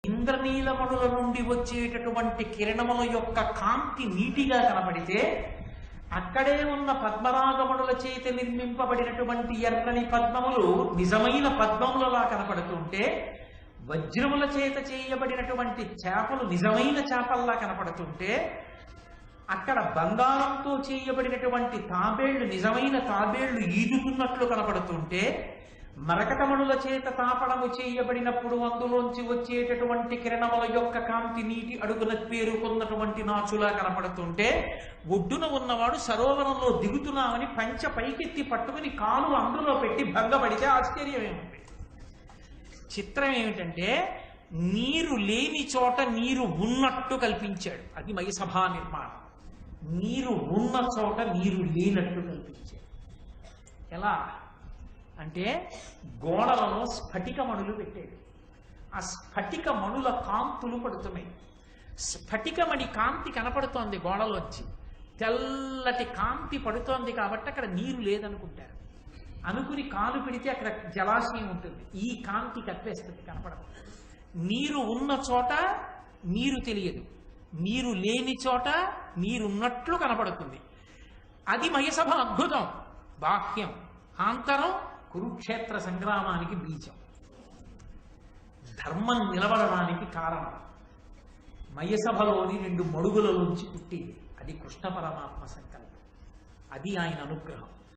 ఇంద్రనీలమణుల నుండి వచ్చేటటువంటి కిరణముల యొక్క కాంతి నీటిగా కనపడితే, అక్కడే ఉన్న పద్మరాగమణుల చేత నిర్మింపబడినటువంటి ఎర్రని పద్మములు నిజమైన పద్మములలా కనపడుతుంటే, వజ్రముల చేత చేయబడినటువంటి చేపలు నిజమైన చేపల్లా కనపడుతుంటే, అక్కడ బంగారంతో చేయబడినటువంటి తాబేళ్లు నిజమైన తాబేళ్లు ఈదుతున్నట్లు కనపడుతుంటే, మరకటమణుల చేత తాపడము చేయబడినప్పుడు అందులోంచి వచ్చేటటువంటి కిరణముల యొక్క కాంతి నీటి అడుగున పేరుకున్నటువంటి నాచులా కనపడుతుంటే, ఒడ్డున ఉన్నవాడు సరోవరంలో దిగుతున్నామని పంచ పైకెత్తి పట్టుకుని కాలు అందులో పెట్టి భంగపడితే ఆశ్చర్యం ఏమిటి? చిత్రం ఏమిటంటే, నీరు లేని చోట నీరు ఉన్నట్టు కల్పించాడు. అది మయసభా నిర్మాణం. నీరు ఉన్న చోట నీరు లేనట్టు కల్పించాడు. ఎలా అంటే, గోడలలో స్ఫటికమణులు పెట్టాడు. ఆ స్ఫటిక మణుల కాంతులు పడుతున్నాయి. స్ఫటికమణి కాంతి కనపడుతోంది గోడలోంచి, తెల్లటి కాంతి పడుతోంది కాబట్టి అక్కడ నీరు లేదనుకుంటారు. అనుకుని కాలు పెడితే అక్కడ జలాశయం ఉంటుంది. ఈ కాంతి కప్పేస్తుంది, కనపడదు. నీరు ఉన్న చోట నీరు తెలియదు, నీరు లేని చోట నీరున్నట్లు కనపడుతుంది. అది మయసభ అద్భుతం. బాహ్యం, ఆంతరం కురుక్షేత్ర సంగ్రామానికి బీజం, ధర్మం నిలబడడానికి కారణం. మయసభలోని 2 మడుగులలోంచి పుట్టింది. అది కృష్ణ పరమాత్మ సంకల్పం. అది ఆయన అనుగ్రహం.